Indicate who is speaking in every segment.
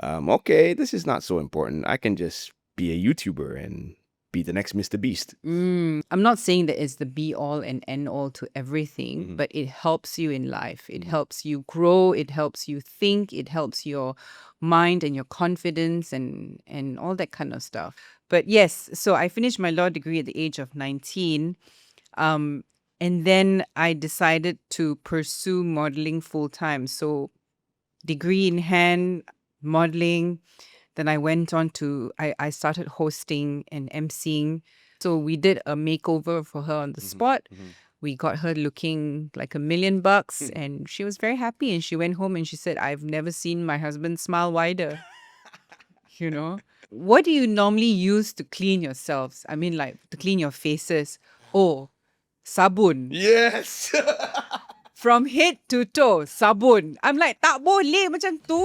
Speaker 1: okay, this is not so important. I can just be a YouTuber and be the next Mr. Beast.
Speaker 2: I'm not saying that it's the be all and end all to everything, but it helps you in life. It helps you grow. It helps you think. It helps your mind and your confidence and all that kind of stuff. But yes, so I finished my law degree at the age of 19. And then I decided to pursue modeling full time. So degree in hand, modeling. Then I went on to, I started hosting and emceeing. So we did a makeover for her on the spot. We got her looking like $1,000,000 and she was very happy. And she went home and she said, I've never seen my husband smile wider. You know, what do you normally use to clean yourselves? I mean, like to clean your faces. Oh, sabun.
Speaker 1: Yes.
Speaker 2: From head to toe, sabun. I'm like, tak boleh macam tu.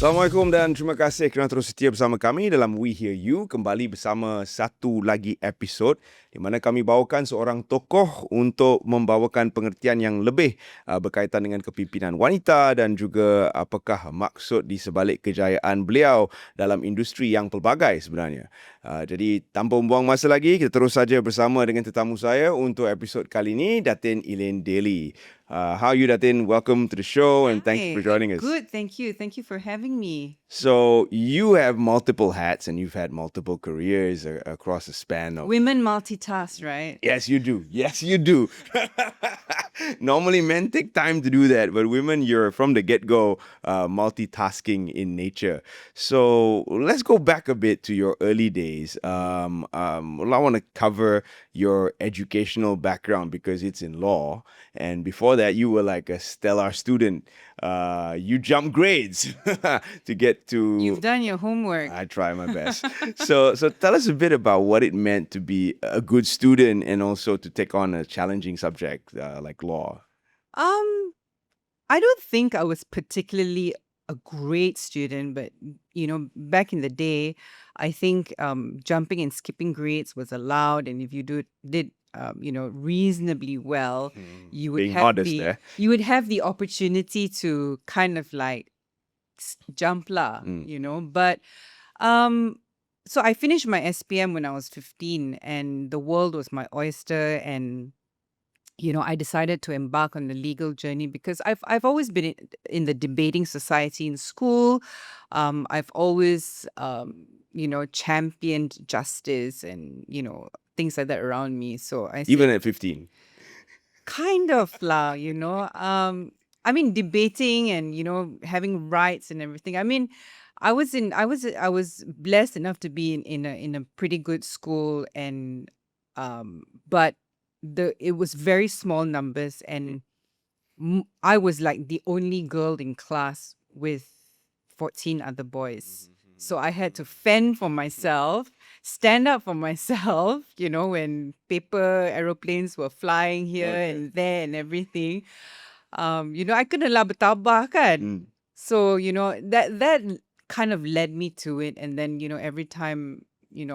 Speaker 1: Assalamualaikum dan terima kasih kerana terus setia bersama kami dalam We Hear You, kembali bersama satu lagi episod di mana kami bawakan seorang tokoh untuk membawakan pengertian yang lebih berkaitan dengan kepimpinan wanita dan juga apakah maksud di sebalik kejayaan beliau dalam industri yang pelbagai sebenarnya. Jadi tanpa membuang masa lagi, kita terus saja bersama dengan tetamu saya untuk episod kali ini, Datin Elaine Daly. How are you, Datin? Welcome to the show and thank you for joining us.
Speaker 2: Good, thank you. Thank you for having me.
Speaker 1: So you have multiple hats and you've had multiple careers across a span of...
Speaker 2: Women multitask, right?
Speaker 1: Yes, you do. Yes, you do. Normally men take time to do that, but women, you're from the get-go multitasking in nature. So let's go back a bit to your early days. Well, I want to cover your educational background because it's in law. And before that, you were like a stellar student. You jumped grades to get to...
Speaker 2: You've done your homework.
Speaker 1: I try my best. So tell us a bit about what it meant to be a good student and also to take on a challenging subject like law.
Speaker 2: I don't think I was particularly a great student, but back in the day, I think jumping and skipping grades was allowed, and if you did reasonably well, you would
Speaker 1: Being
Speaker 2: have
Speaker 1: modest there.
Speaker 2: you would have the opportunity to kind of like jump lah, But so I finished my SPM when I was 15, and the world was my oyster, and I decided to embark on the legal journey because I've always been in the debating society in school. I've always championed justice and things like that around me. So
Speaker 1: Even at 15.
Speaker 2: kind of lah, I mean debating and having rights and everything. I mean, I was blessed enough to be in a pretty good school, and but it was very small numbers, and I was like the only girl in class with 14 other boys. So I had to fend for myself, stand up for myself, when paper aeroplanes were flying here and there and everything. I couldn't lah bertabah kan. So, that kind of led me to it. And then, every time, we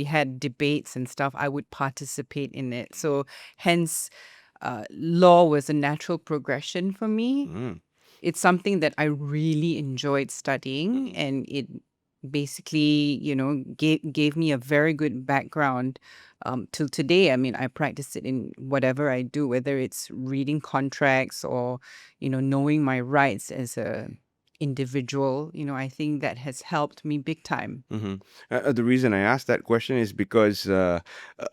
Speaker 2: had debates and stuff, I would participate in it. So hence, law was a natural progression for me. It's something that I really enjoyed studying, and it basically, gave me a very good background till today. I mean, I practice it in whatever I do, whether it's reading contracts or, knowing my rights as a individual. I think that has helped me big time.
Speaker 1: The reason I asked that question is because a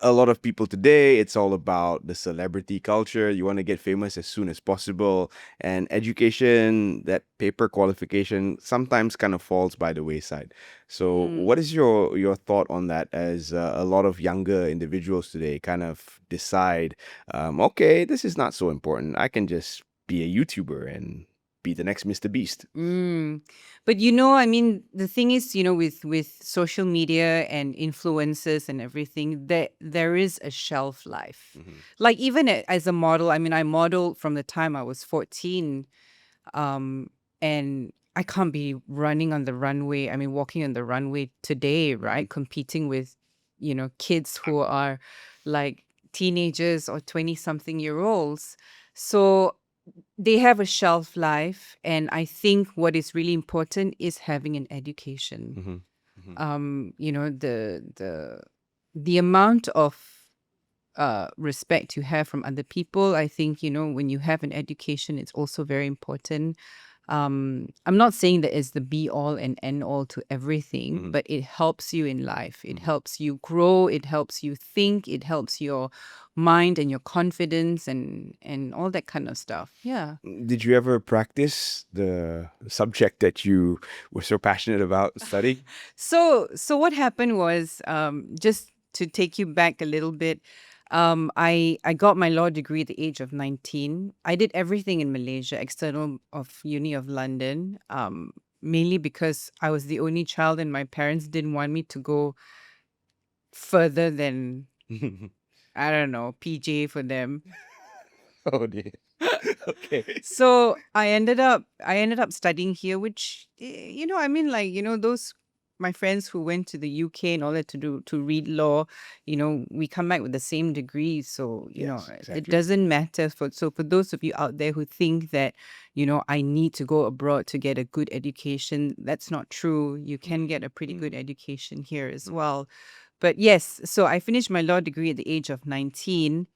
Speaker 1: lot of people today, it's all about the celebrity culture. You want to get famous as soon as possible. And education, that paper qualification, sometimes kind of falls by the wayside. So what is your thought on that as a lot of younger individuals today kind of decide, okay, this is not so important. I can just be a YouTuber and be the next Mr. Beast.
Speaker 2: But I mean, the thing is, with social media and influencers and everything, there is a shelf life. Like even as a model, I mean, I modeled from the time I was 14, and I can't be running on the runway. I mean, walking on the runway today, right? Competing with, kids who are like teenagers or 20-something-year-olds. So they have a shelf life. And I think what is really important is having an education.
Speaker 1: Mm-hmm. Mm-hmm.
Speaker 2: The amount of respect you have from other people. I think, when you have an education, it's also very important. I'm not saying that it's the be all and end all to everything,
Speaker 1: Mhm.
Speaker 2: but it helps you in life. It
Speaker 1: Mhm.
Speaker 2: helps you grow. It helps you think. It helps your mind and your confidence and all that kind of stuff. Yeah.
Speaker 1: Did you ever practice the subject that you were so passionate about studying?
Speaker 2: So what happened was, just to take you back a little bit, I got my law degree at the age of 19. I did everything in Malaysia, external of Uni of London, mainly because I was the only child and my parents didn't want me to go further than, I don't know, PJ for them.
Speaker 1: Oh dear. Okay.
Speaker 2: So I ended up studying here, which those my friends who went to the UK in order to read law, we come back with the same degree. So
Speaker 1: Yes,
Speaker 2: it
Speaker 1: exactly.
Speaker 2: doesn't matter for those of you out there who think that I need to go abroad to get a good education, that's not true. You can get a pretty good education here as well. But yes, so I finished my law degree at the age of 19.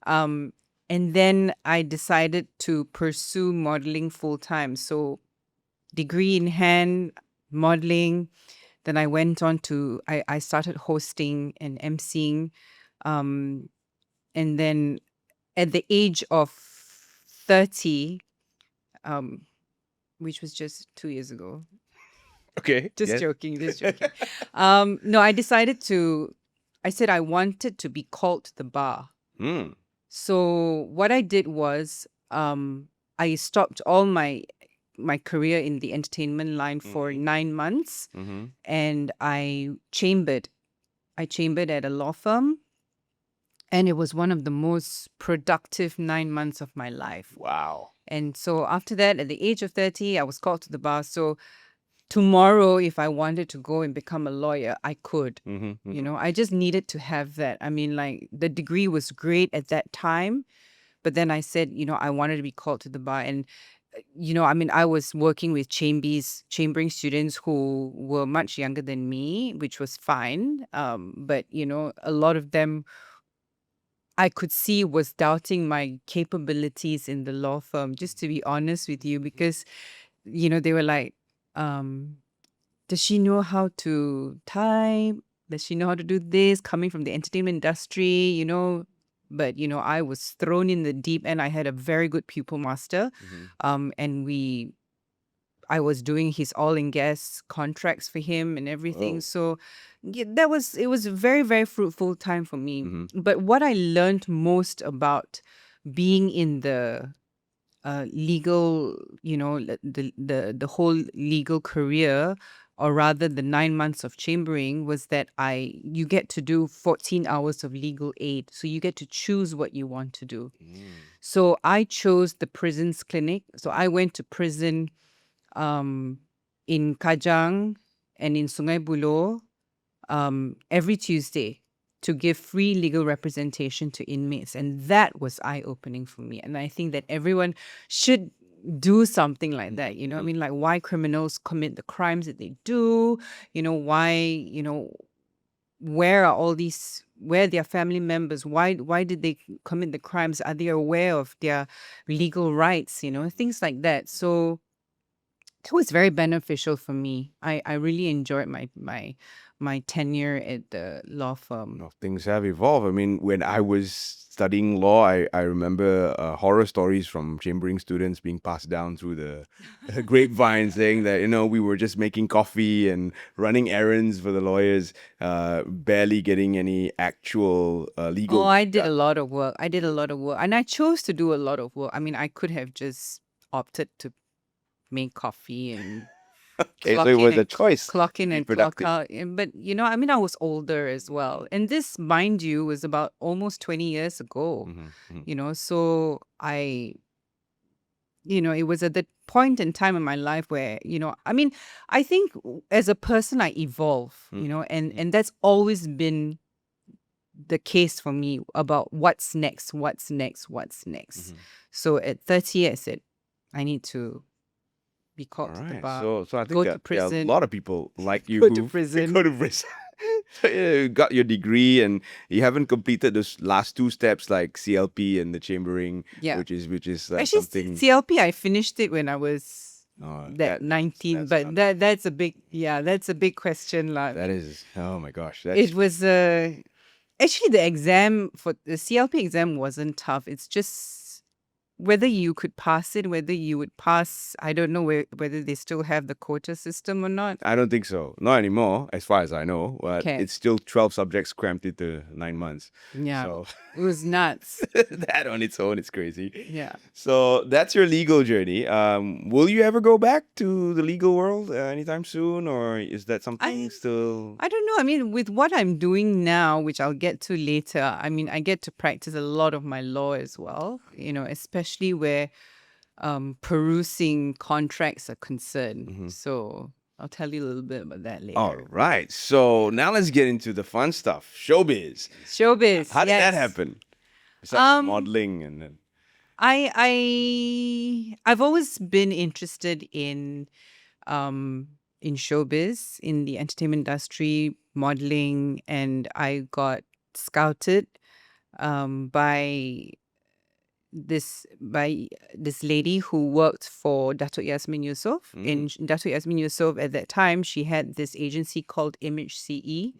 Speaker 2: Um, and then I decided to pursue modeling full time. So, degree in hand, modeling. Then I went on I started hosting and emceeing. Um, and then at the age of 30, um, which was just 2 years ago,
Speaker 1: Okay.
Speaker 2: just
Speaker 1: Yes.
Speaker 2: joking, just joking. No, I said I wanted to be called to the bar.
Speaker 1: Mm.
Speaker 2: So what I did was, I stopped all my career in the entertainment line for
Speaker 1: Mhm.
Speaker 2: 9 months,
Speaker 1: Mhm.
Speaker 2: and I chambered. I chambered at a law firm, and it was one of the most productive 9 months of my life.
Speaker 1: Wow.
Speaker 2: And so after that, at the age of 30, I was called to the bar. So tomorrow, if I wanted to go and become a lawyer, I could.
Speaker 1: Mhm.
Speaker 2: I just needed to have that. I mean, like, the degree was great at that time. But then I said, I wanted to be called to the bar. And, I was working with chambering students who were much younger than me, which was fine. But, a lot of them I could see was doubting my capabilities in the law firm, just to be honest with you, because, they were like, um, does she know how to type? Does she know how to do this? Coming from the entertainment industry. But I was thrown in the deep end. I had a very good pupil master,
Speaker 1: Mhm.
Speaker 2: and I was doing his oil and gas contracts for him and everything.
Speaker 1: Oh.
Speaker 2: So yeah, it was a very, very fruitful time for me.
Speaker 1: Mhm.
Speaker 2: But what I learned most about being in the legal, the whole legal career, or rather the 9 months of chambering, was that you get to do 14 hours of legal aid. So you get to choose what you want to do.
Speaker 1: Mm.
Speaker 2: So I chose the prisons clinic. So I went to prison, um, in Kajang and in Sungai Buloh, every Tuesday, to give free legal representation to inmates. And that was eye-opening for me. And I think that everyone should do something like that. I mean, like, why criminals commit the crimes that they do, why, where are their family members? Why did they commit the crimes? Are they aware of their legal rights? Things like that. So it was very beneficial for me. I really enjoyed my tenure at the law firm.
Speaker 1: No, things have evolved. I mean, when I was studying law, I remember horror stories from chambering students being passed down through the grapevine, saying that, we were just making coffee and running errands for the lawyers, barely getting any actual
Speaker 2: Oh,
Speaker 1: legal.
Speaker 2: I did a lot of work. I did a lot of work, and I chose to do a lot of work. I mean, I could have just opted to make coffee and
Speaker 1: Okay, so it was a choice
Speaker 2: clock
Speaker 1: to
Speaker 2: in
Speaker 1: be
Speaker 2: and clock
Speaker 1: productive.
Speaker 2: out. But I mean, I was older as well, and this, mind you, was about almost 20 years ago.
Speaker 1: Hmm.
Speaker 2: So it was at that point in time in my life where, I mean, I think as a person I evolve, and that's always been the case for me about what's next. So at 30, I said, I need to be
Speaker 1: All
Speaker 2: called to the
Speaker 1: right.
Speaker 2: bar,
Speaker 1: So I think
Speaker 2: go to
Speaker 1: there are a
Speaker 2: prison,
Speaker 1: lot of people like you
Speaker 2: go to
Speaker 1: who
Speaker 2: prison.
Speaker 1: go to prison. So, yeah, you got your degree and you haven't completed those last two steps like CLP and the chambering,
Speaker 2: Yeah.
Speaker 1: which is
Speaker 2: Actually,
Speaker 1: something.
Speaker 2: CLP, I finished it when I was
Speaker 1: Oh,
Speaker 2: that 19,
Speaker 1: that's
Speaker 2: but
Speaker 1: another.
Speaker 2: that's a big, yeah, that's a big question. Like,
Speaker 1: That is, oh my gosh, that's
Speaker 2: it was actually the exam for the CLP exam wasn't tough. It's just whether you could pass it, whether you would pass. I don't know whether they still have the quota system or not.
Speaker 1: I don't think so. Not anymore, as far as I know. But
Speaker 2: Okay.
Speaker 1: it's still 12 subjects cramped into 9 months.
Speaker 2: Yeah.
Speaker 1: So
Speaker 2: It was nuts.
Speaker 1: that on its own is crazy.
Speaker 2: Yeah.
Speaker 1: So that's your legal journey. Will you ever go back to the legal world anytime soon, or is that something still?
Speaker 2: I don't know. I mean, with what I'm doing now, which I'll get to later, I mean, I get to practice a lot of my law as well, especially where perusing contracts are concerned. So I'll tell you a little bit about that later.
Speaker 1: All right. So now let's get into the fun stuff. Showbiz.
Speaker 2: Showbiz.
Speaker 1: How did that
Speaker 2: yes.
Speaker 1: happen? Besides
Speaker 2: Um,
Speaker 1: modeling and then.
Speaker 2: I've always been interested in showbiz, in the entertainment industry, modeling, and I got scouted by this lady who worked for Datuk Yasmin Yusof. In Datuk Yasmin Yusof at that time, she had this agency called Image CE.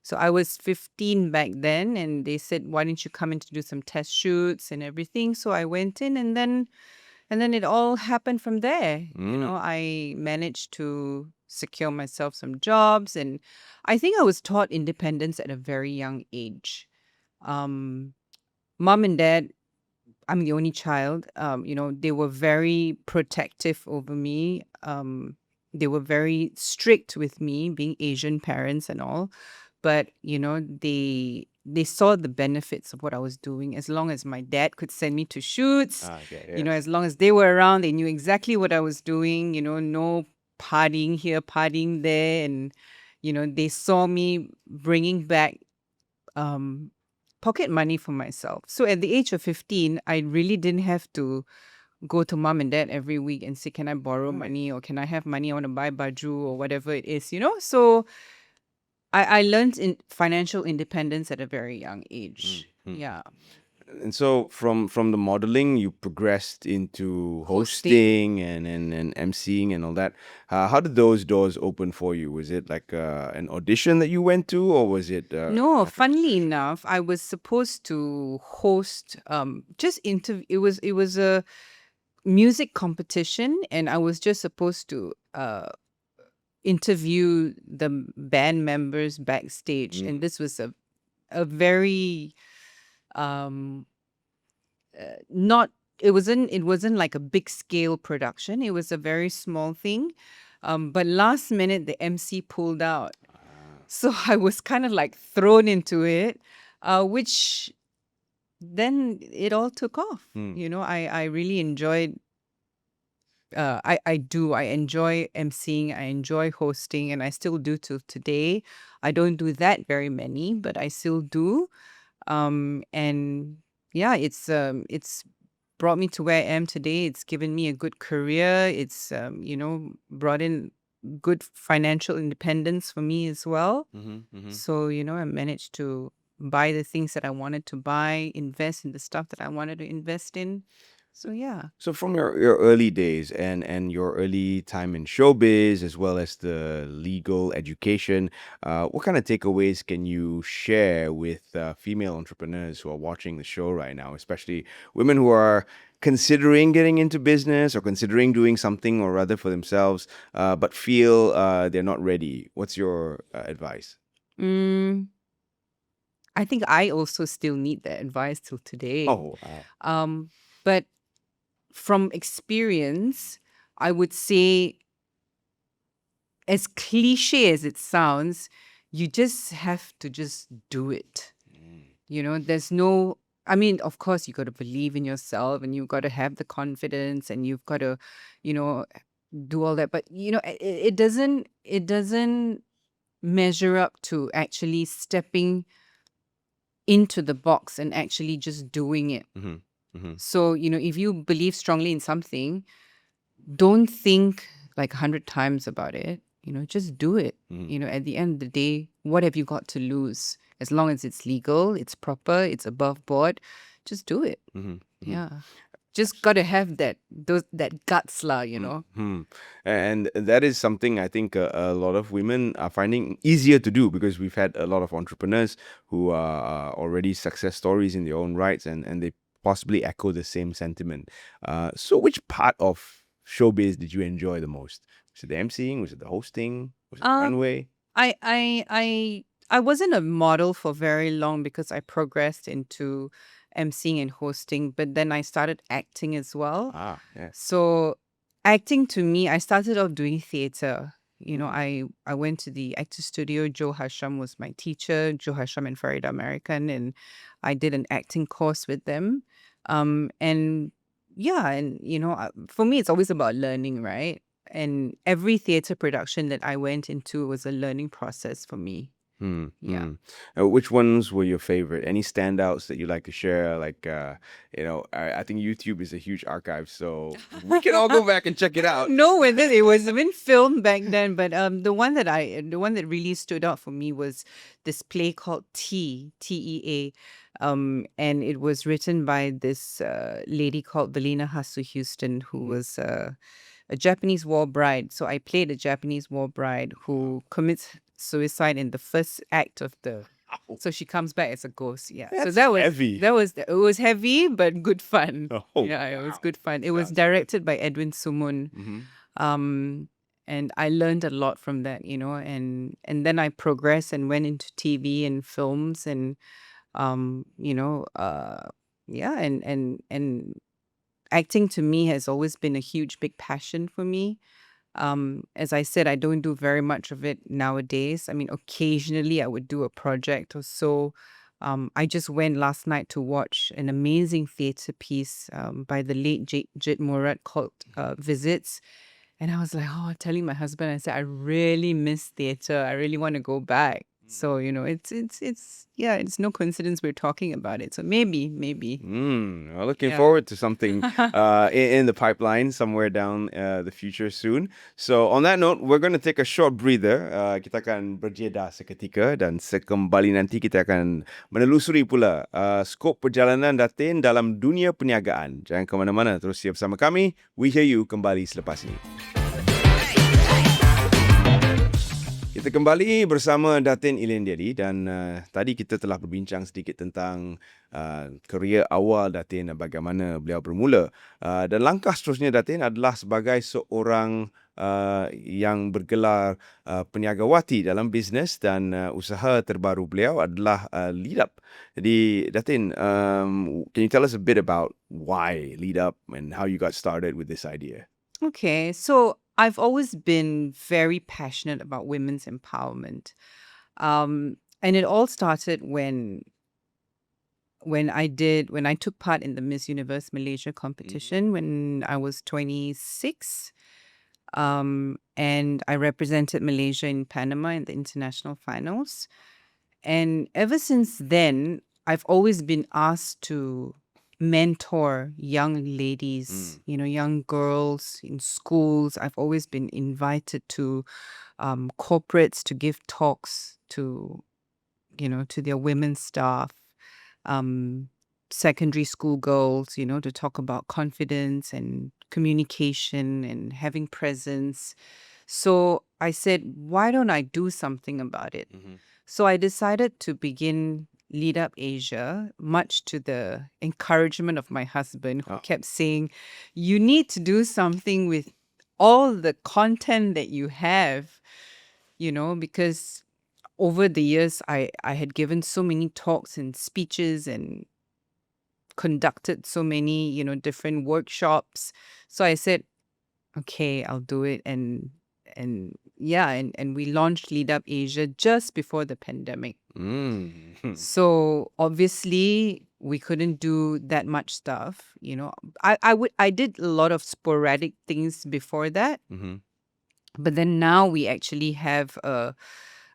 Speaker 2: So I was 15 back then, and they said, "Why don't you come in to do some test shoots and everything?" So I went in, and then it all happened from there. I managed to secure myself some jobs, and I think I was taught independence at a very young age. Mom and dad, I'm the only child. They were very protective over me. They were very strict with me, being Asian parents and all. But they saw the benefits of what I was doing. As long as my dad could send me to shoots,
Speaker 1: Okay.
Speaker 2: as long as they were around, they knew exactly what I was doing. No partying here, partying there, and they saw me bringing back um, pocket money for myself. So at the age of 15, I really didn't have to go to mom and dad every week and say, "Can I borrow money?" or "Can I have money? I want to buy baju," or whatever it is, So I learned in financial independence at a very young age. Yeah.
Speaker 1: And so from the modeling, you progressed into hosting and emceeing and all that. How did those doors open for you? Was it like an audition that you went to, or was it?
Speaker 2: No, funnily enough, I was supposed to host just interview. It was a music competition, and I was just supposed to interview the band members backstage, and this was a very not it wasn't like a big scale production. It was a very small thing. But last minute the MC pulled out. So I was kind of like thrown into it, which then it all took off. I really enjoyed I enjoy emceeing, I enjoy hosting, and I still do till today. I don't do that very many, but I still do. And yeah, it's brought me to where I am today. It's given me a good career. It's brought in good financial independence for me as well. So I managed to buy the things that I wanted to buy, invest in the stuff that I wanted to invest in. So yeah.
Speaker 1: So from your early days and your early time in showbiz as well as the legal education, what kind of takeaways can you share with female entrepreneurs who are watching the show right now, especially women who are considering getting into business or considering doing something or other for themselves, but feel they're not ready? What's your advice?
Speaker 2: Mm, I think I also still need that advice till today.
Speaker 1: Oh, wow.
Speaker 2: But from experience, I would say, as cliche as it sounds, you just have to just do it. There's no, I mean, of course, you got to believe in yourself and you've got to have the confidence and you've got to, do all that. But, it doesn't measure up to actually stepping into the box and actually just doing it.
Speaker 1: Mm-hmm. Mm-hmm.
Speaker 2: So, if you believe strongly in something, don't think like 100 times about it. Just do it. At the end of the day, what have you got to lose? As long as it's legal, it's proper, it's above board, just do it.
Speaker 1: Mm-hmm.
Speaker 2: Yeah. Just got to have that guts lah.
Speaker 1: Hmm. And that is something I think a lot of women are finding easier to do, because we've had a lot of entrepreneurs who are already success stories in their own rights, and they possibly echo the same sentiment. So which part of showbiz did you enjoy the most? Was it the emceeing? Was it the hosting? Was it the
Speaker 2: Um,
Speaker 1: runway?
Speaker 2: I wasn't a model for very long because I progressed into emceeing and hosting, but then I started acting as well.
Speaker 1: Ah, yeah.
Speaker 2: So acting to me, I started off doing theater. I went to the actor studio. Joe Hasham was my teacher, Joe Hasham and Farida American, and I did an acting course with them. And yeah, and for me, it's always about learning, right? And every theater production that I went into was a learning process for me.
Speaker 1: Hmm.
Speaker 2: Yeah.
Speaker 1: Which ones were your favorite? Any standouts that you like to share? Like, I think YouTube is a huge archive, so we can all go back and check it out.
Speaker 2: No, whether it was even filmed back then, but the one that really stood out for me was this play called Tea, and it was written by this lady called Valina Hasu Houston, who was a Japanese war bride. So I played a Japanese war bride who commits suicide in the first act of the.
Speaker 1: Ow,
Speaker 2: So she comes back as a ghost. Yeah. So
Speaker 1: that's
Speaker 2: that was
Speaker 1: heavy.
Speaker 2: it was heavy but good fun.
Speaker 1: Oh,
Speaker 2: Yeah, it was
Speaker 1: wow.
Speaker 2: good fun. It was
Speaker 1: Sounds
Speaker 2: directed by Edwin Sumun.
Speaker 1: Mm-hmm.
Speaker 2: And I learned a lot from that, and then I progressed and went into TV and films and yeah, and acting to me has always been a huge big passion for me. As I said, I don't do very much of it nowadays. I mean, occasionally I would do a project or so. I just went last night to watch an amazing theatre piece by the late Jit Murad called Visits. And I was like, telling my husband, I said, I really miss theatre. I really want to go back. So, it's no coincidence we're talking about it. So maybe.
Speaker 1: Well, looking
Speaker 2: Yeah.
Speaker 1: forward to something in the pipeline somewhere down the future soon. So on that note, we're going to take a short breather. Kita akan berjeda seketika, dan sekembali nanti kita akan menelusuri pula skop perjalanan Datin dalam dunia perniagaan. Jangan ke mana-mana, terus siap bersama kami. We Hear You kembali selepas ini. Kita kembali bersama Datin Elaine Daly, dan tadi kita telah berbincang sedikit tentang kerjaya awal Datin dan bagaimana beliau bermula. Dan langkah seterusnya Datin adalah sebagai seorang yang bergelar perniagawati dalam bisnes, dan usaha terbaru beliau adalah Lead Up. Jadi Datin, can you tell us a bit about why Lead Up and how you got started with this idea?
Speaker 2: Okay, so I've always been very passionate about women's empowerment. And it all started when I took part in the Miss Universe Malaysia competition when I was 26. And I represented Malaysia in Panama in the international finals. And ever since then, I've always been asked to mentor young ladies, young girls in schools. I've always been invited to corporates to give talks to their women staff, secondary school girls, to talk about confidence and communication and having presence. So I said, why don't I do something about it? So I decided to begin Lead Up Asia, much to the encouragement of my husband, who kept saying, you need to do something with all the content that you have, because over the years, I had given so many talks and speeches and conducted so many, different workshops. So I said, okay, I'll do it. And yeah, and we launched Lead Up Asia just before the pandemic. So obviously we couldn't do that much stuff. I did a lot of sporadic things before that. But then now we actually have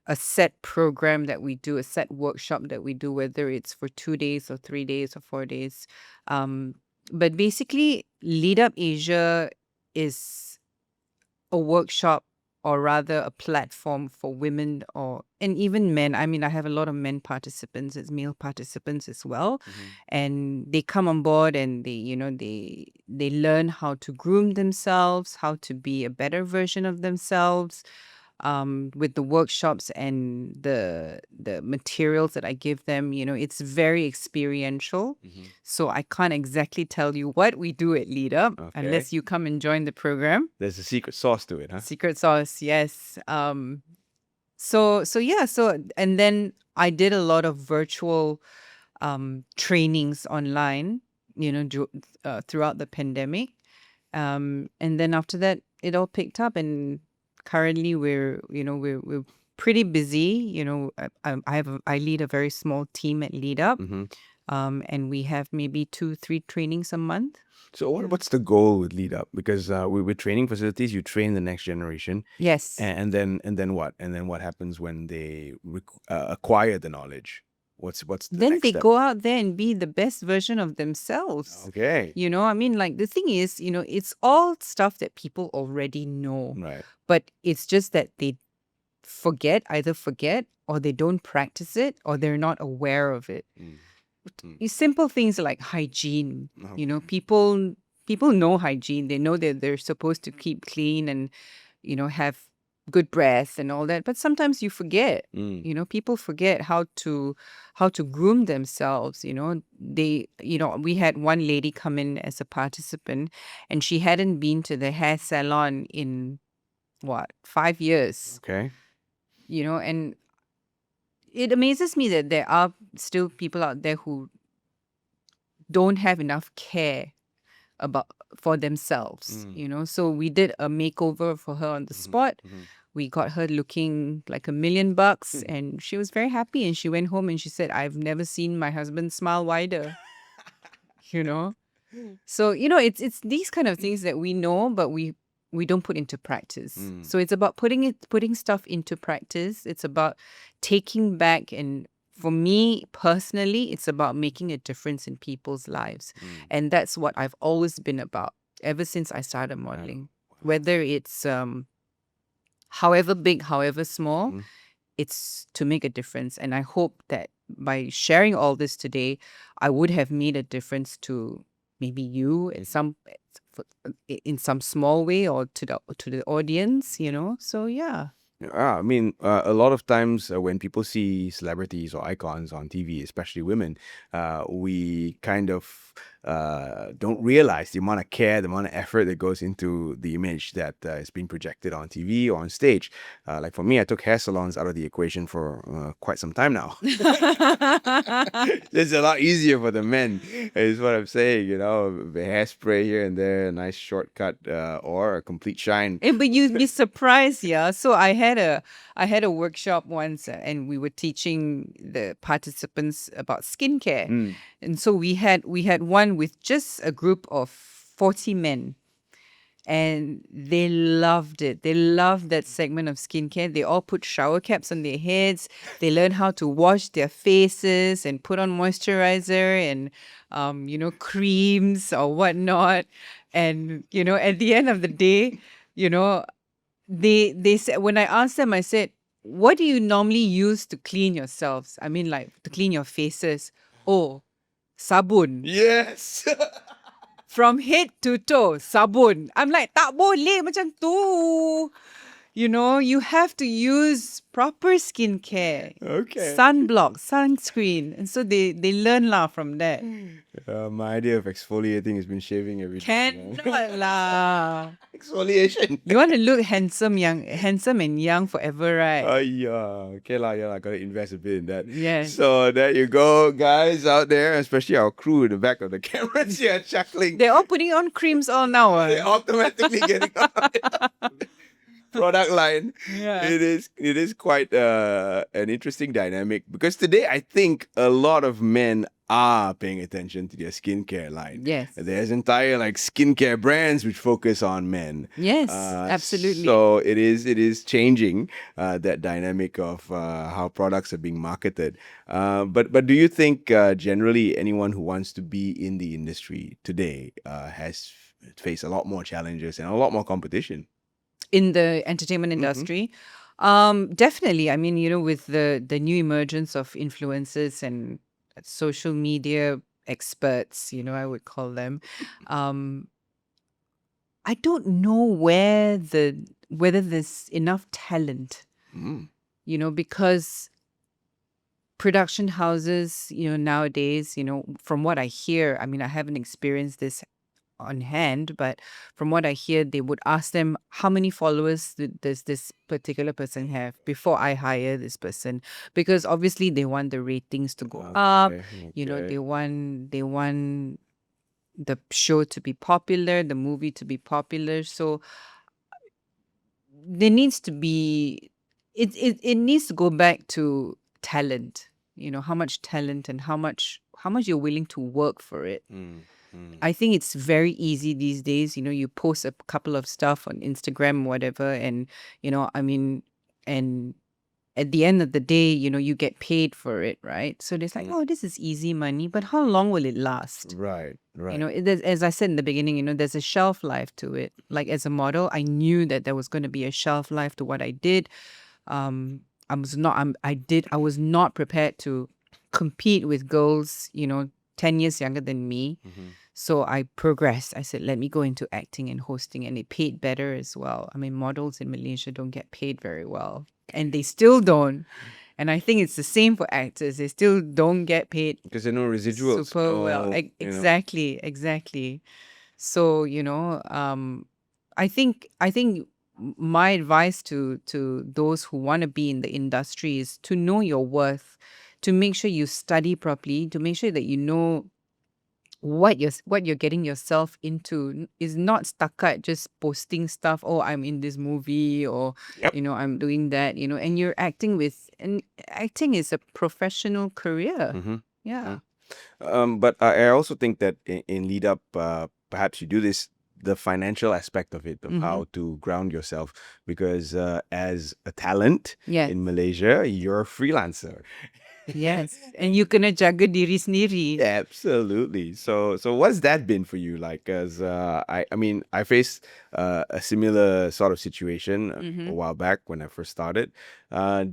Speaker 2: a set program that we do, a set workshop that we do, whether it's for 2 days or 3 days or 4 days. But basically, Lead Up Asia is a workshop, or rather a platform for women and even men. I mean, I have a lot of men participants, as male participants as well. And they come on board and they learn how to groom themselves, how to be a better version of themselves, with the workshops and the materials that I give them. It's very experiential. So I can't exactly tell you what we do at Lead Up unless you come and join the program.
Speaker 1: There's a secret sauce to it, huh?
Speaker 2: Secret sauce, yes. So and then I did a lot of virtual trainings online, throughout the pandemic. And then after that, it all picked up, and currently we're pretty busy. I lead a very small team at Lead Up, and we have maybe 2-3 trainings a month.
Speaker 1: So what's the goal with Lead Up? Because with training facilities, you train the next generation.
Speaker 2: Yes.
Speaker 1: And then what? And then what happens when they acquire the knowledge? What's the
Speaker 2: Then
Speaker 1: next
Speaker 2: they
Speaker 1: step?
Speaker 2: go out there and be the best version of themselves.
Speaker 1: Okay.
Speaker 2: I mean, like, the thing is, it's all stuff that people already know.
Speaker 1: Right.
Speaker 2: But it's just that they either forget, or they don't practice it, or they're not aware of it. Simple things like hygiene. People know hygiene. They know that they're supposed to keep clean and, have good breath and all that. But sometimes you forget. People forget how to groom themselves. We had one lady come in as a participant, and she hadn't been to the hair salon in 5 years.
Speaker 1: Okay.
Speaker 2: And it amazes me that there are still people out there who don't have enough care for themselves. So we did a makeover for her on the spot. We got her looking like $1 million, and she was very happy. And she went home and she said, "I've never seen my husband smile wider." So it's these kind of things that we know, but we don't put into practice. So it's about putting stuff into practice. It's about taking back, and for me personally, it's about making a difference in people's lives. And that's what I've always been about ever since I started modeling. Whether it's however big, however small, it's to make a difference. And I hope that by sharing all this today, I would have made a difference to maybe you in some small way, or to the audience. So yeah.
Speaker 1: I mean, a lot of times when people see celebrities or icons on TV, especially women, we kind of don't realize the amount of care, the amount of effort that goes into the image that is being projected on TV or on stage. Like for me, I took hair salons out of the equation for quite some time now. It's a lot easier for the men, is what I'm saying. The hairspray here and there, a nice shortcut, or a complete shine.
Speaker 2: But you'd be surprised, yeah. So I had a workshop once, and we were teaching the participants about skincare. And so we had one with just a group of 40 men. And they loved it. They loved that segment of skincare. They all put shower caps on their heads. They learned how to wash their faces and put on moisturizer and, creams or whatnot. And, at the end of the day, they said, when I asked them, I said, "What do you normally use to clean yourselves? I mean, like, to clean your faces." "Oh, sabun."
Speaker 1: Yes.
Speaker 2: From head to toe, sabun. I'm like, tak boleh macam tu. You have to use proper skincare.
Speaker 1: Okay.
Speaker 2: Sunblock, sunscreen. And so they learn from that.
Speaker 1: My idea of exfoliating has been shaving every day.
Speaker 2: Cannot lah.
Speaker 1: Exfoliation.
Speaker 2: You want to look handsome and young forever, right?
Speaker 1: Yeah. Okay lah, yeah, I gotta invest a bit in that.
Speaker 2: Yes.
Speaker 1: So there you go, guys out there, especially our crew in the back of the cameras here chuckling.
Speaker 2: They're all putting on creams all now.
Speaker 1: They're automatically getting product line.
Speaker 2: Yeah.
Speaker 1: It is quite an interesting dynamic, because today I think a lot of men are paying attention to their skincare line.
Speaker 2: Yes.
Speaker 1: There's entire like skincare brands which focus on men.
Speaker 2: Yes, absolutely.
Speaker 1: So it is changing that dynamic of how products are being marketed. But do you think generally anyone who wants to be in the industry today has faced a lot more challenges and a lot more competition?
Speaker 2: In the entertainment
Speaker 1: Mm-hmm.
Speaker 2: industry, definitely. I mean, with the new emergence of influencers and social media experts, I would call them. Um, I don't know whether there's enough talent,
Speaker 1: Mm.
Speaker 2: because production houses, nowadays, from what I hear, I mean, I haven't experienced this on hand, but from what I hear, they would ask them, how many followers does this particular person have before I hire this person? Because obviously they want the ratings to go up.
Speaker 1: Okay,
Speaker 2: They
Speaker 1: okay.
Speaker 2: want the show to be popular, the movie to be popular. So there needs to be it needs to go back to talent. How much talent and how much you're willing to work for it.
Speaker 1: Mm, mm.
Speaker 2: I think it's very easy these days. You post a couple of stuff on Instagram, whatever, and I mean, and at the end of the day, you get paid for it, right? So there's like,
Speaker 1: Mm.
Speaker 2: oh, this is easy money, but how long will it last?
Speaker 1: Right, right.
Speaker 2: As I said in the beginning, there's a shelf life to it. Like as a model, I knew that there was going to be a shelf life to what I did. I was not prepared to compete with girls, 10 years younger than me.
Speaker 1: Mm-hmm.
Speaker 2: So I progressed. I said, let me go into acting and hosting, and it paid better as well. I mean, models in Malaysia don't get paid very well, and they still don't. And I think it's the same for actors. They still don't get paid
Speaker 1: Because there are no residuals.
Speaker 2: super well.
Speaker 1: No,
Speaker 2: Exactly. So, I think my advice to those who want to be in the industry is to know your worth, to make sure you study properly, to make sure that you know what you're getting yourself into is not stuck at just posting stuff. Oh, I'm in this movie, or
Speaker 1: Yep.
Speaker 2: I'm doing that. And you're and acting is a professional career.
Speaker 1: Mm-hmm.
Speaker 2: Yeah.
Speaker 1: But I also think that in lead up, perhaps you do this, the financial aspect of it, of
Speaker 2: Mm-hmm.
Speaker 1: how to ground yourself, because as a talent
Speaker 2: Yes.
Speaker 1: in Malaysia, you're a freelancer.
Speaker 2: Yes. And you kena jaga diri sendiri.
Speaker 1: Absolutely. So what's that been for you? Like, as I mean, I faced a similar sort of situation a while back when I first started,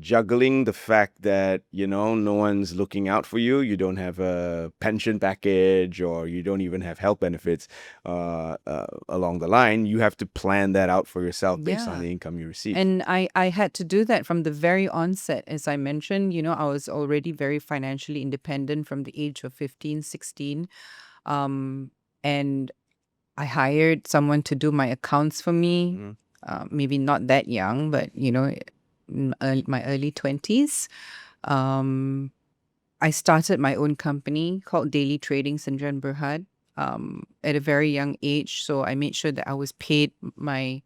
Speaker 1: juggling the fact that no one's looking out for you. You don't have a pension package, or you don't even have health benefits along the line. You have to plan that out for yourself based on
Speaker 2: Yeah.
Speaker 1: the income you receive.
Speaker 2: And I had to do that from the very onset. As I mentioned, I was already very financially independent from the age of 15, 16. And I hired someone to do my accounts for me.
Speaker 1: Mm.
Speaker 2: Maybe not that young, but, in my early 20s. I started my own company called Daily Trading Sendirian Berhad at a very young age. So I made sure that I was paid my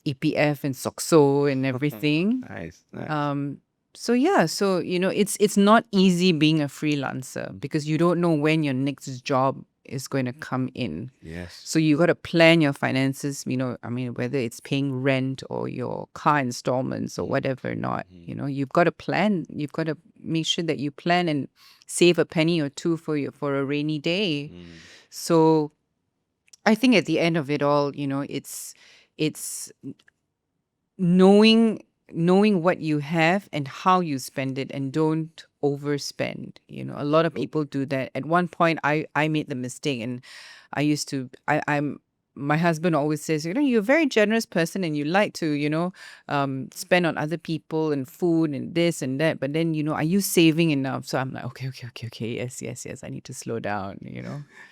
Speaker 2: EPF and SOXO and everything.
Speaker 1: Nice, nice.
Speaker 2: So yeah, so it's not easy being a freelancer because you don't know when your next job is going to come in.
Speaker 1: Yes.
Speaker 2: So you got to plan your finances, I mean, whether it's paying rent or your car installments or whatever or not, you've got to plan. You've got to make sure that you plan and save a penny or two for a rainy day. So I think at the end of it all, it's knowing what you have and how you spend it, and don't overspend. A lot of people do that. At one point I made the mistake, and I'm my husband always says, you're a very generous person and you like to, spend on other people and food and this and that. But then, are you saving enough? So I'm like, okay. Yes. I need to slow down.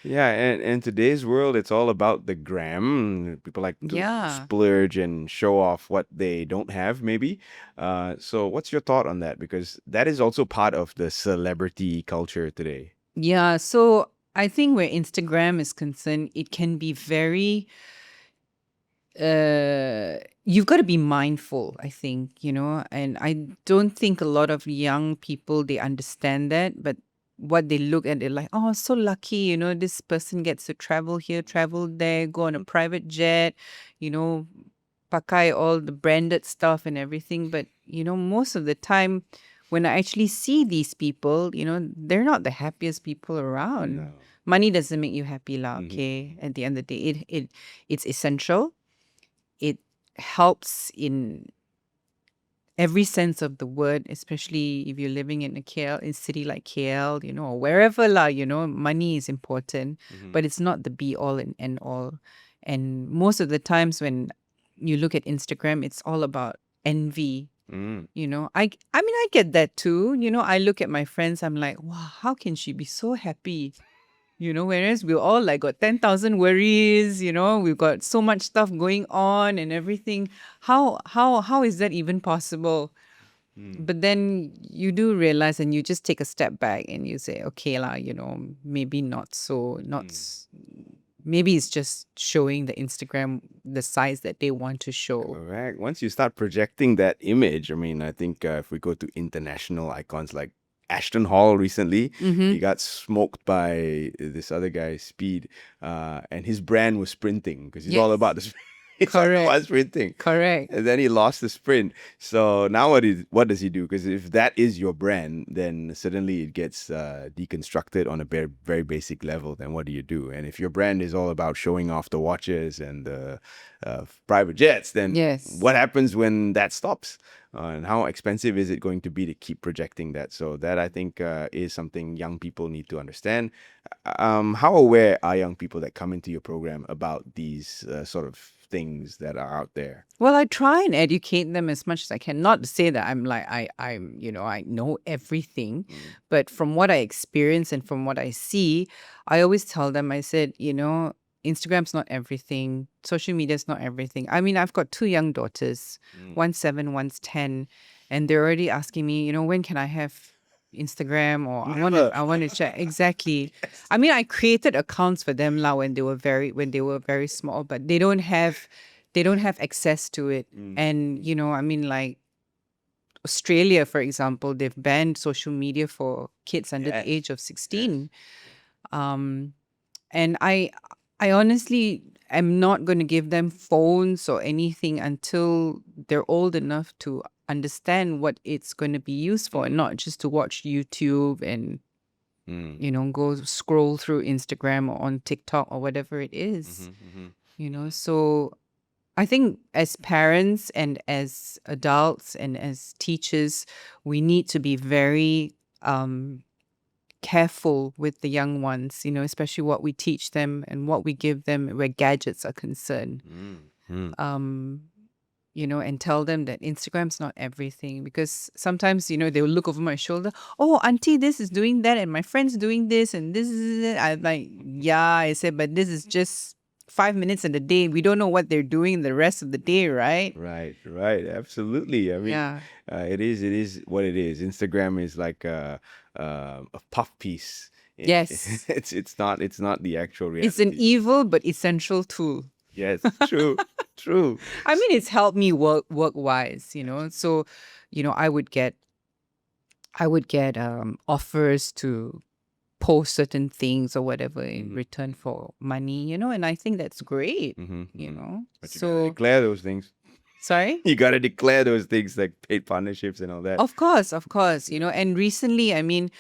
Speaker 1: Yeah, and in today's world, it's all about the gram. People like to
Speaker 2: Yeah.
Speaker 1: splurge and show off what they don't have, maybe. So what's your thought on that? Because that is also part of the celebrity culture today.
Speaker 2: Yeah. So I think where Instagram is concerned, it can be very you've got to be mindful, I think, and I don't think a lot of young people, they understand that, but what they look at, they're like, oh, so lucky, this person gets to travel here, travel there, go on a private jet, pakai all the branded stuff and everything. But, most of the time when I actually see these people, they're not the happiest people around.
Speaker 1: No.
Speaker 2: Money doesn't make you happy, okay? At the end of the day, it's essential. It helps in every sense of the word, especially if you're living in a city like KL, or wherever money is important, but it's not the be all and end all. And most of the times when you look at Instagram, it's all about envy. I mean, I get that too. I look at my friends, I'm like, wow, how can she be so happy? Whereas we all like got 10,000 worries, we've got so much stuff going on and everything. How is that even possible? But then you do realize, and you just take a step back and you say, okay lah, maybe not so, maybe it's just showing the Instagram the size that they want to show.
Speaker 1: Correct. Once you start projecting that image, I mean, I think if we go to international icons like Ashton Hall recently, he got smoked by this other guy, Speed, and his brand was sprinting because he's all
Speaker 2: Yes.
Speaker 1: about the sprint. He's all
Speaker 2: Correct.
Speaker 1: about sprinting.
Speaker 2: Correct.
Speaker 1: And then he lost the sprint. So now what does he do? Because if that is your brand, then suddenly it gets deconstructed on a very, very basic level. Then what do you do? And if your brand is all about showing off the watches and the private jets, then
Speaker 2: Yes.
Speaker 1: what happens when that stops? And how expensive is it going to be to keep projecting that? So that, I think, is something young people need to understand. How aware are young people that come into your program about these sort of things that are out there?
Speaker 2: Well, I try and educate them as much as I can. Not to say that I'm like I know everything, but from what I experience and from what I see, I always tell them, I said, Instagram's not everything. Social media's not everything. I mean, I've got 2 young daughters, one's 7, one's 10, and they're already asking me, when can I have Instagram, or I want to check. Exactly. I mean, I created accounts for them now when they were very small, but they don't have access to it. And I mean, like Australia, for example, they've banned social media for kids under the age of 16. And I honestly am not going to give them phones or anything until they're old enough to understand what it's going to be used for, and not just to watch YouTube and go scroll through Instagram or on TikTok or whatever it is. So I think as parents and as adults and as teachers, we need to be very careful with the young ones, especially what we teach them and what we give them where gadgets are concerned. And tell them that Instagram's not everything, because sometimes, they will look over my shoulder. Oh, auntie, this is doing that, and my friend's doing this, and this is it. I'm like, yeah, I said, but this is just 5 minutes in the day. We don't know what they're doing the rest of the day, right?
Speaker 1: Right. Absolutely. I mean, it is what it is. Instagram is like a puff piece.
Speaker 2: Yes.
Speaker 1: It's not the actual reality.
Speaker 2: It's an evil but essential tool.
Speaker 1: Yes, true.
Speaker 2: I mean, it's helped me work-wise, So, I would get offers to post certain things or whatever in return for money, and I think that's great,
Speaker 1: But you
Speaker 2: So,
Speaker 1: gotta declare those things.
Speaker 2: sorry?
Speaker 1: You gotta declare those things like paid partnerships and all that.
Speaker 2: Of course. And recently, I mean,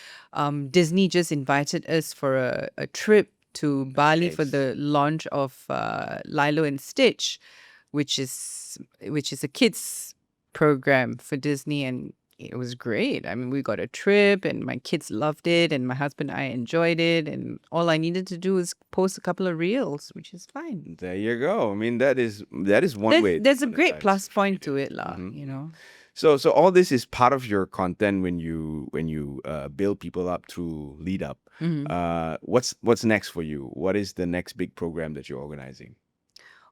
Speaker 2: Disney just invited us for a trip to Bali for the launch of Lilo and Stitch, which is a kids program for Disney, and it was great. I mean, we got a trip, and my kids loved it, and my husband and I enjoyed it, and all I needed to do was post a couple of reels, which is fine.
Speaker 1: There you go. I mean, that is one way.
Speaker 2: There's a great plus point to it,
Speaker 1: So all this is part of your content when you build people up through Lead Up. What's next for you? What is the next big program that you're organizing?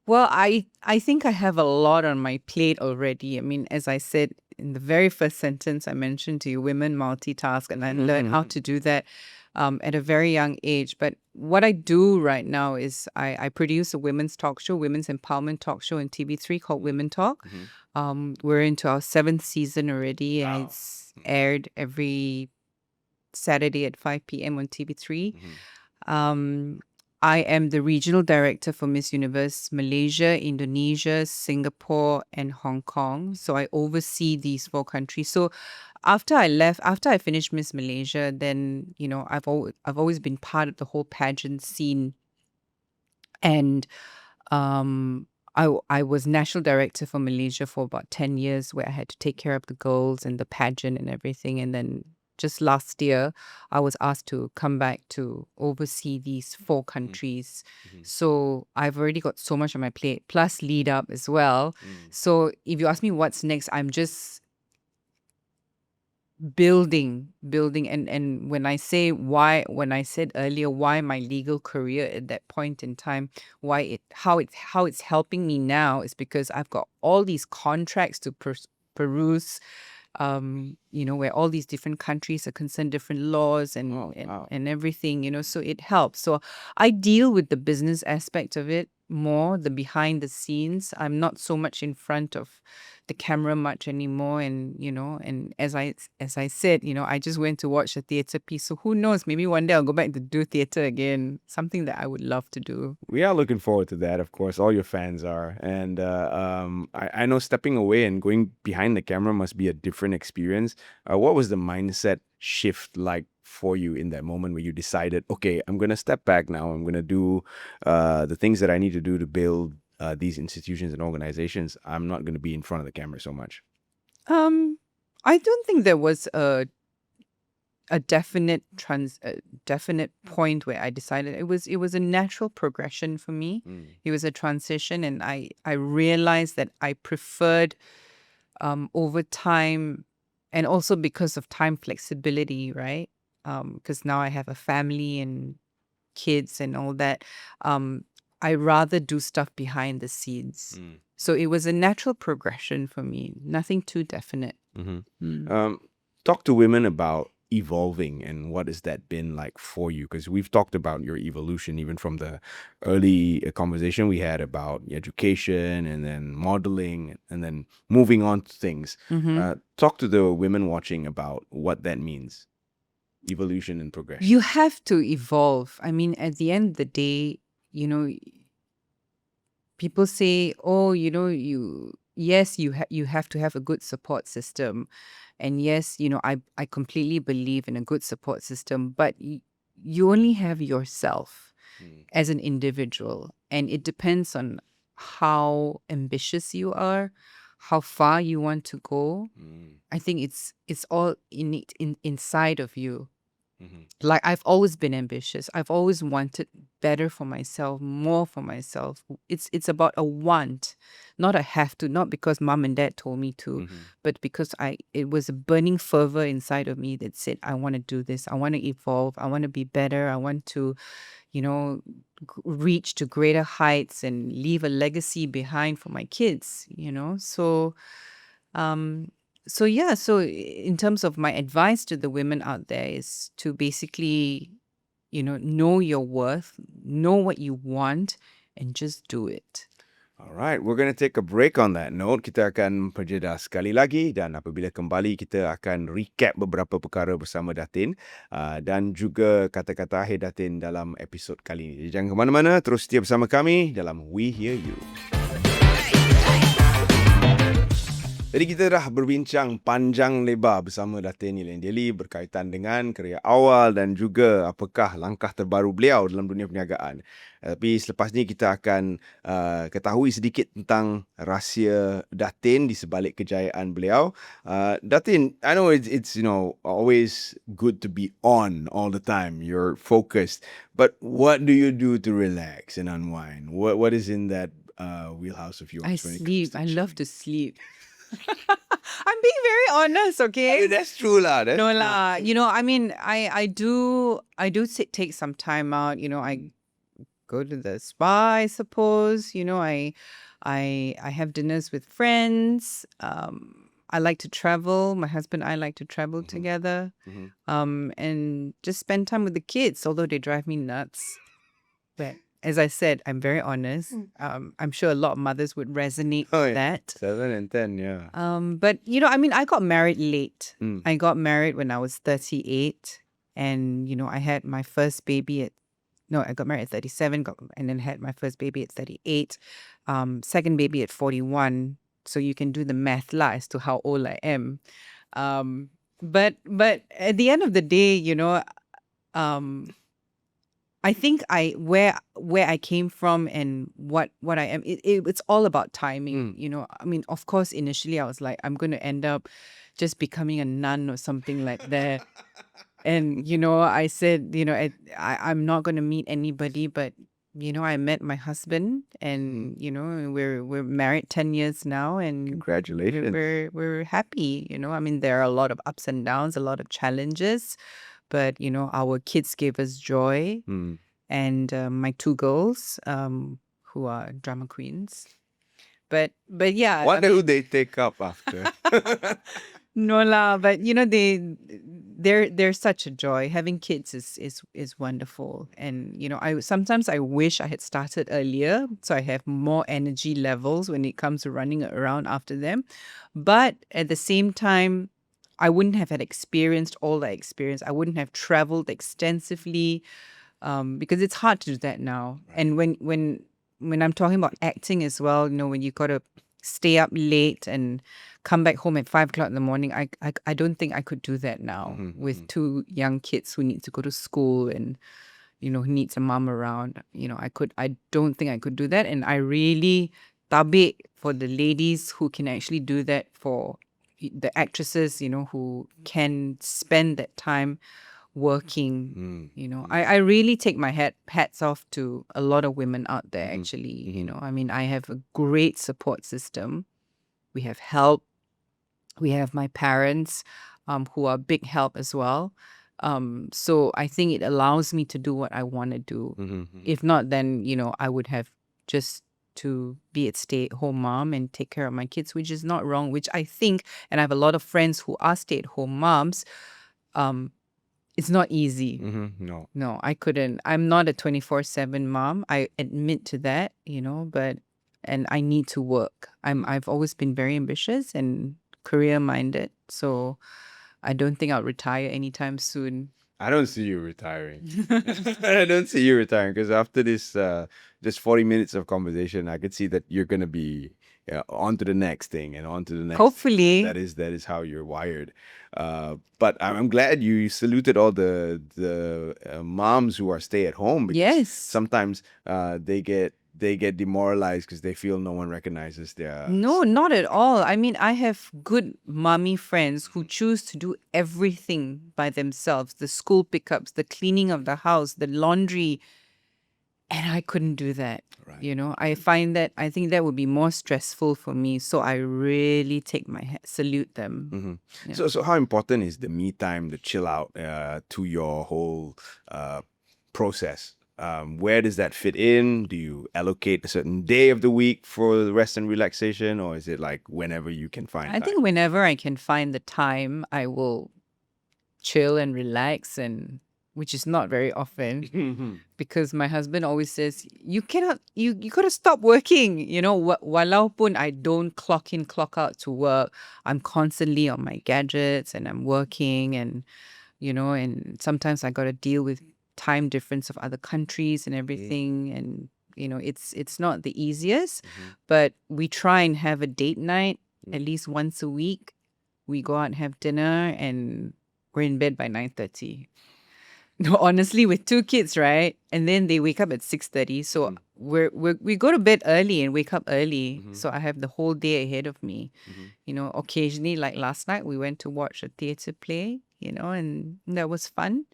Speaker 2: Well, I think I have a lot on my plate already. I mean, as I said in the very first sentence, I mentioned to you, women multitask, and I learned how to do that at a very young age. But what I do right now is I produce a women's talk show, women's empowerment talk show in TV3 called Women Talk. We're into our 7th season already, and it's aired every Saturday at 5 p.m. on TV3. I am the regional director for Miss Universe Malaysia, Indonesia, Singapore, and Hong Kong. So I oversee these 4 countries. So after I finished Miss Malaysia, then I've always been part of the whole pageant scene, and I was national director for Malaysia for about 10 years, where I had to take care of the girls and the pageant and everything. And then just last year, I was asked to come back to oversee these 4 countries. So I've already got so much on my plate, plus lead up as well. So if you ask me what's next, I'm just building. And when I said earlier why my legal career at that point in time, how it's helping me now, is because I've got all these contracts to peruse, where all these different countries are concerned, different laws and and everything, so it helps. So I deal with the business aspect of it more, the behind the scenes. I'm not so much in front of the camera much anymore, and and as I said, I just went to watch a theatre piece, so who knows, maybe one day I'll go back to do theatre again, something that I would love to do.
Speaker 1: We are looking forward to that, of course. All your fans are. And I know stepping away and going behind the camera must be a different experience. What was the mindset shift like for you in that moment where you decided, okay, I'm going to step back now. I'm going to do the things that I need to do to build these institutions and organizations. I'm not going to be in front of the camera so much.
Speaker 2: I don't think there was a definite point where I decided. It was a natural progression for me. It was a transition, and I realized that I preferred, over time, and also because of time flexibility, right? Because now I have a family and kids and all that. I rather do stuff behind the scenes. So it was a natural progression for me. Nothing too definite.
Speaker 1: Talk to women about evolving, and what has that been like for you? Because we've talked about your evolution even from the early conversation we had about education and then modeling and then moving on to things. Talk to the women watching about what that means, evolution and progression.
Speaker 2: You have to evolve. I mean, at the end of the day, people say, oh, yes, you have to have a good support system. And yes, I completely believe in a good support system, but you only have yourself as an individual, and it depends on how ambitious you are, how far you want to go. I think it's all innate inside of you. Like, I've always been ambitious. I've always wanted better for myself, more for myself. It's about a want, not a have to, not because mom and dad told me to, but because it was a burning fervor inside of me that said, I want to do this. I want to evolve. I want to be better. I want to, reach to greater heights and leave a legacy behind for my kids, So yeah, so in terms of my advice to the women out there is to basically, know your worth, know what you want, and just do it.
Speaker 1: All right, we're going to take a break on that note. Kita akan berjeda sekali lagi, dan apabila kembali kita akan recap beberapa perkara bersama Datin dan juga kata-kata akhir Datin dalam episod kali ini. Jangan ke mana-mana, terus setia bersama kami dalam We Hear You. Jadi kita dah berbincang panjang lebar bersama Datin Elaine Daly berkaitan dengan kerjaya awal dan juga apakah langkah terbaru beliau dalam dunia perniagaan. Tapi selepas ni kita akan ketahui sedikit tentang rahsia Datin di sebalik kejayaan beliau. Datin, I know it's always good to be on all the time. You're focused. But what do you do to relax and unwind? What is in that wheelhouse of yours?
Speaker 2: I sleep. I love to sleep. I'm being very honest, okay?
Speaker 1: I mean, that's true lah.
Speaker 2: No lah. I mean, I do take some time out. I go to the spa, I suppose. I have dinners with friends. I like to travel. My husband and I like to travel together. And just spend time with the kids, although they drive me nuts. But as I said, I'm very honest. I'm sure a lot of mothers would resonate with that.
Speaker 1: 7 and 10, yeah.
Speaker 2: But I mean, I got married late. I got married when I was 38. And, I had my first baby I got married at 37, and then had my first baby at 38, second baby at 41. So you can do the math lah as to how old I am. But at the end of the day, um, I think where I came from and what I am, it's all about timing. I mean, of course, initially I was like, I'm going to end up just becoming a nun or something like that. And, I said, I'm not going to meet anybody, but, I met my husband, and, we're married 10 years now, and
Speaker 1: Congratulations.
Speaker 2: we're happy. I mean, there are a lot of ups and downs, a lot of challenges, but, our kids gave us joy. And my two girls, who are drama queens. But yeah,
Speaker 1: What do they take up after?
Speaker 2: no lah, but they're such a joy. Having kids is wonderful. And I sometimes I wish I had started earlier so I have more energy levels when it comes to running around after them. But at the same time, I wouldn't have had experienced all that experience. I wouldn't have traveled extensively, because it's hard to do that now. And when I'm talking about acting as well, when you gotta stay up late and come back home at 5 o'clock in the morning, I don't think I could do that now with two young kids who need to go to school and who needs a mom around. I don't think I could do that, and I really tabik for the ladies who can actually do that, for the actresses who can spend that time working. I really take my hats off to a lot of women out there, actually. I mean, I have a great support system. We have help. We have my parents, who are big help as well. So I think it allows me to do what I want to do. If not, then I would have just to be a stay-at-home mom and take care of my kids, which is not wrong, which I think, and I have a lot of friends who are stay-at-home moms. It's not easy. No, I couldn't. I'm not a 24/7 mom. I admit to that, and I need to work. I've always been very ambitious and career-minded, so I don't think I'll retire anytime soon.
Speaker 1: I don't see you retiring. I don't see you retiring because after this, just 40 minutes of conversation, I could see that you're gonna be on to the next thing and on to the next.
Speaker 2: Hopefully.
Speaker 1: That is how you're wired. But I'm glad you saluted all the moms who are stay at home, because
Speaker 2: Yes.
Speaker 1: sometimes they get demoralized because they feel no one recognizes their.
Speaker 2: No, not at all. I mean, I have good mommy friends who choose to do everything by themselves, the school pickups, the cleaning of the house, the laundry. And I couldn't do that.
Speaker 1: Right.
Speaker 2: I think that would be more stressful for me. So I really take my salute them. Yeah.
Speaker 1: So how important is the me time, the chill out, to your whole process? Where does that fit in? Do you allocate a certain day of the week for the rest and relaxation, or is it like whenever you can find
Speaker 2: I
Speaker 1: time?
Speaker 2: think whenever I can find the time, I will chill and relax, and which is not very often, because my husband always says, you gotta stop working. Walaupun I don't clock in, clock out to work, I'm constantly on my gadgets and I'm working, and and sometimes I gotta deal with time difference of other countries and everything, and it's not the easiest, but we try and have a date night at least once a week. We go out and have dinner, and we're in bed by 9:30. No, honestly, with two kids, right? And then they wake up at 6:30. So we go to bed early and wake up early. So I have the whole day ahead of me. Occasionally, like last night, we went to watch a theatre play, and that was fun.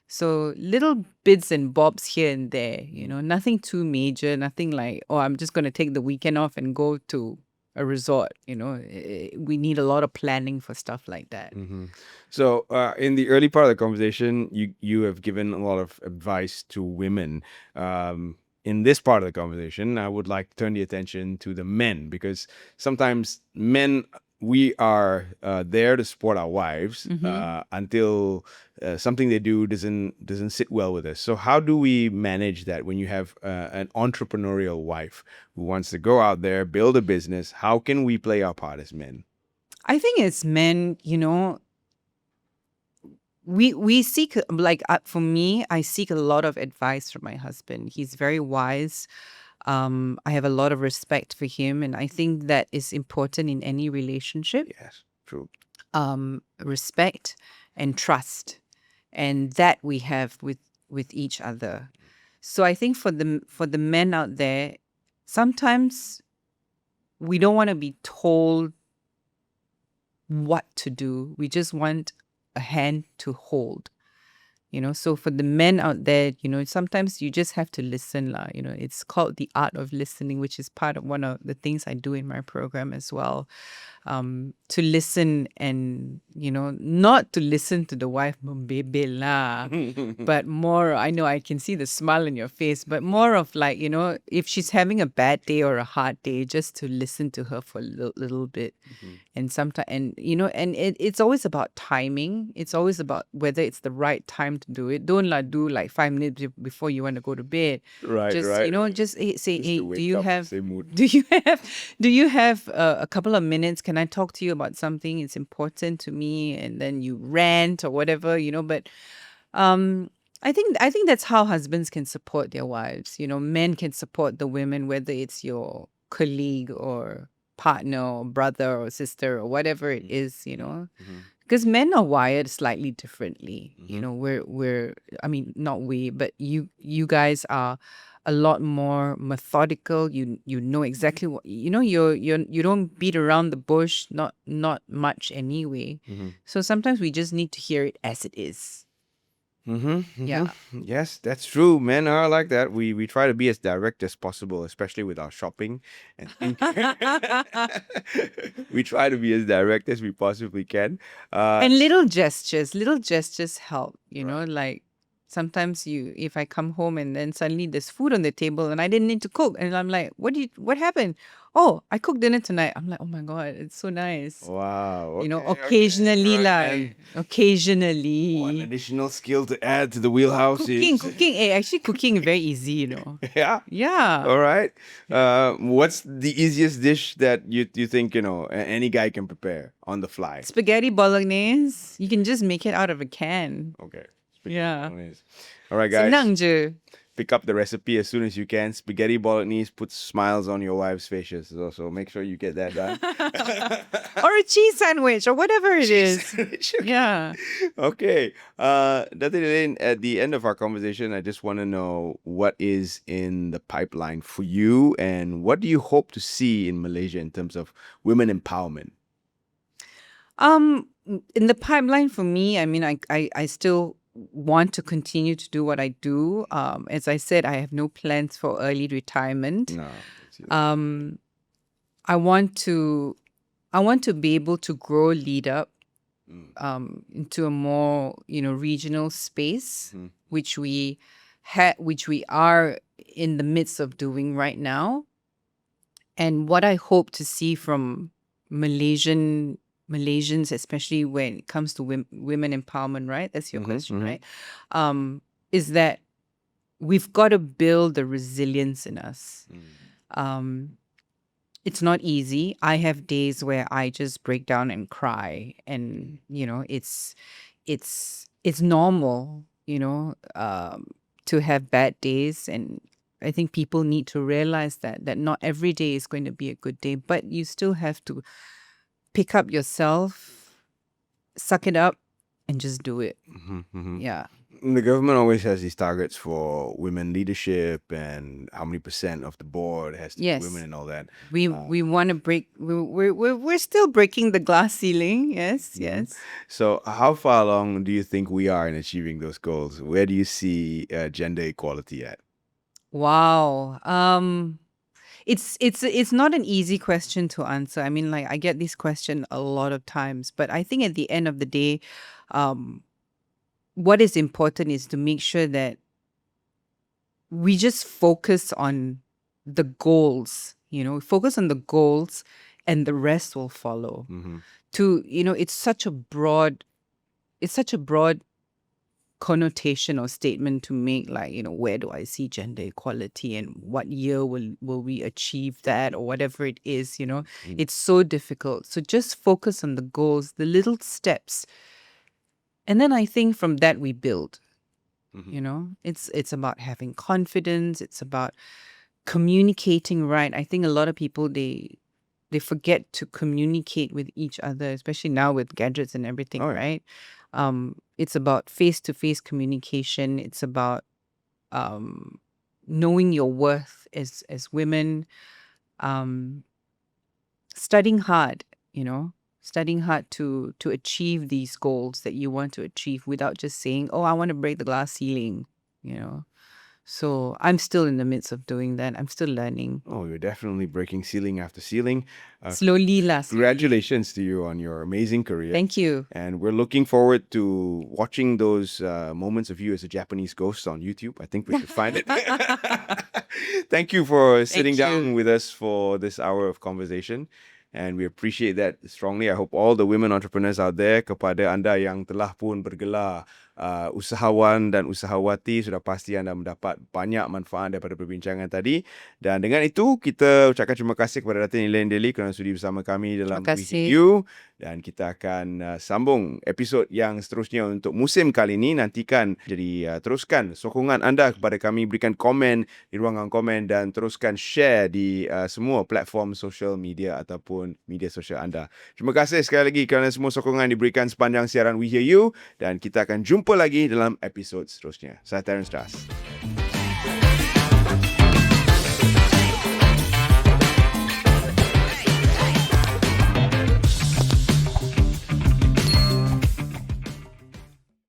Speaker 2: So little bits and bobs here and there, nothing too major, nothing like, oh, I'm just going to take the weekend off and go to a resort. We need a lot of planning for stuff like that.
Speaker 1: So in the early part of the conversation, you have given a lot of advice to women. In this part of the conversation, I would like to turn the attention to the men, because sometimes men, we are there to support our wives until something they do doesn't sit well with us. So how do we manage that when you have an entrepreneurial wife who wants to go out there, build a business? How can we play our part as men?
Speaker 2: I think as men, we seek, like, for me, I seek a lot of advice from my husband. He's very wise. I have a lot of respect for him, and I think that is important in any relationship.
Speaker 1: Yes, true.
Speaker 2: Respect and trust, and that we have with each other. So I think for the men out there, sometimes we don't want to be told what to do. We just want a hand to hold. So for the men out there, sometimes you just have to listen lah. It's called the art of listening, which is part of one of the things I do in my program as well. To listen, and not to listen to the wife membebel lah, but more, I know I can see the smile on your face, but more of like, if she's having a bad day or a hard day, just to listen to her for a little bit. And sometimes, and it's always about timing. It's always about whether it's the right time to do it. Don't do like 5 minutes before you want to go to bed.
Speaker 1: Right,
Speaker 2: Just
Speaker 1: right.
Speaker 2: Just say,
Speaker 1: Just
Speaker 2: hey,
Speaker 1: to wake up in the same mood.
Speaker 2: do you have a couple of minutes? Can I talk to you about something? It's important to me. And then you rant or whatever, But I think that's how husbands can support their wives. Men can support the women, whether it's your colleague or partner or brother or sister or whatever it is, because men are wired slightly differently. I mean, not we, but you guys are a lot more methodical. You know exactly what, you don't beat around the bush, not much anyway. So sometimes we just need to hear it as it is. Yeah.
Speaker 1: Yes, that's true. Men are like that. We try to be as direct as possible, especially with our shopping and we try to be as direct as we possibly can.
Speaker 2: And little gestures help, like sometimes if I come home and then suddenly there's food on the table and I didn't need to cook, and I'm like, what happened? Oh, I cooked dinner tonight. I'm like, oh my God, it's so nice.
Speaker 1: Wow. Okay,
Speaker 2: Occasionally,
Speaker 1: all right,
Speaker 2: like,
Speaker 1: man. One
Speaker 2: occasionally.
Speaker 1: additional skill to add to the wheelhouse
Speaker 2: Cooking,
Speaker 1: is
Speaker 2: cooking. Actually, cooking very easy,
Speaker 1: yeah.
Speaker 2: Yeah.
Speaker 1: All right. What's the easiest dish that you think any guy can prepare on the fly?
Speaker 2: Spaghetti bolognese. You can just make it out of a can.
Speaker 1: Okay.
Speaker 2: Yeah.
Speaker 1: Bolognese. All right, guys.
Speaker 2: Senang je.
Speaker 1: Pick up the recipe as soon as you can. Spaghetti bolognese puts smiles on your wife's faces. So make sure you get that done.
Speaker 2: Or a cheese sandwich or whatever it is.
Speaker 1: Sandwich.
Speaker 2: Yeah.
Speaker 1: Okay. Datin Elaine, at the end of our conversation, I just want to know what is in the pipeline for you and what do you hope to see in Malaysia in terms of women empowerment?
Speaker 2: In the pipeline for me, I mean, I still want to continue to do what I do. As I said, I have no plans for early retirement.
Speaker 1: No.
Speaker 2: I want to be able to grow Lead Up into a more regional space, which we are in the midst of doing right now. And what I hope to see from Malaysians, especially when it comes to women empowerment, right? That's your question, right? Is that we've got to build the resilience in us. It's not easy. I have days where I just break down and cry, and it's normal, to have bad days, and I think people need to realize that not every day is going to be a good day, but you still have to pick up yourself, suck it up, and just do it. Yeah.
Speaker 1: The government always has these targets for women leadership and how many % of the board has to be
Speaker 2: Yes.
Speaker 1: women and all that.
Speaker 2: We want to break. We're still breaking the glass ceiling. Yes, yes.
Speaker 1: So how far along do you think we are in achieving those goals? Where do you see gender equality at?
Speaker 2: Wow. It's not an easy question to answer. I mean, like, I get this question a lot of times, but I think at the end of the day, what is important is to make sure that we just focus on the goals, focus on the goals, and the rest will follow. It's such a broad connotation or statement to make, like, where do I see gender equality and what year will we achieve that, or whatever it is. It's so difficult. So just focus on the goals, the little steps, And then I think from that we build. You know, it's about having confidence. It's about communicating right. I think a lot of people they forget to communicate with each other, especially now with gadgets and everything,
Speaker 1: Oh, yeah.
Speaker 2: right? It's about face-to-face communication. It's about knowing your worth as women, um, studying hard, studying hard to achieve these goals that you want to achieve without just saying, "Oh, I want to break the glass ceiling," you know. So I'm still in the midst of doing that. I'm still learning.
Speaker 1: Oh, you're definitely breaking ceiling after ceiling.
Speaker 2: Slowly lah.
Speaker 1: Congratulations to you on your amazing career.
Speaker 2: Thank you.
Speaker 1: And we're looking forward to watching those moments of you as a Japanese ghost on YouTube. I think we should find it. Thank you for sitting
Speaker 2: Thank
Speaker 1: down
Speaker 2: you.
Speaker 1: with us for this hour of conversation. And we appreciate that strongly. I hope all the women entrepreneurs out there, kepada anda yang telah pun bergelar usahawan dan usahawati, sudah pasti anda mendapat banyak manfaat daripada perbincangan tadi. Dan dengan itu, kita ucapkan terima kasih kepada Datin Elaine Daly kerana sudi bersama kami dalam
Speaker 2: Terima
Speaker 1: We Hear
Speaker 2: kasih.
Speaker 1: You. Dan kita akan sambung episod yang seterusnya untuk musim kali ini. Nantikan, jadi teruskan sokongan anda kepada kami, berikan komen di ruangan komen dan teruskan share di semua platform social media ataupun media sosial anda. Terima kasih sekali lagi kerana semua sokongan diberikan sepanjang siaran We Hear You, dan kita akan jumpa lagi dalam episod seterusnya. Saya Terence Das.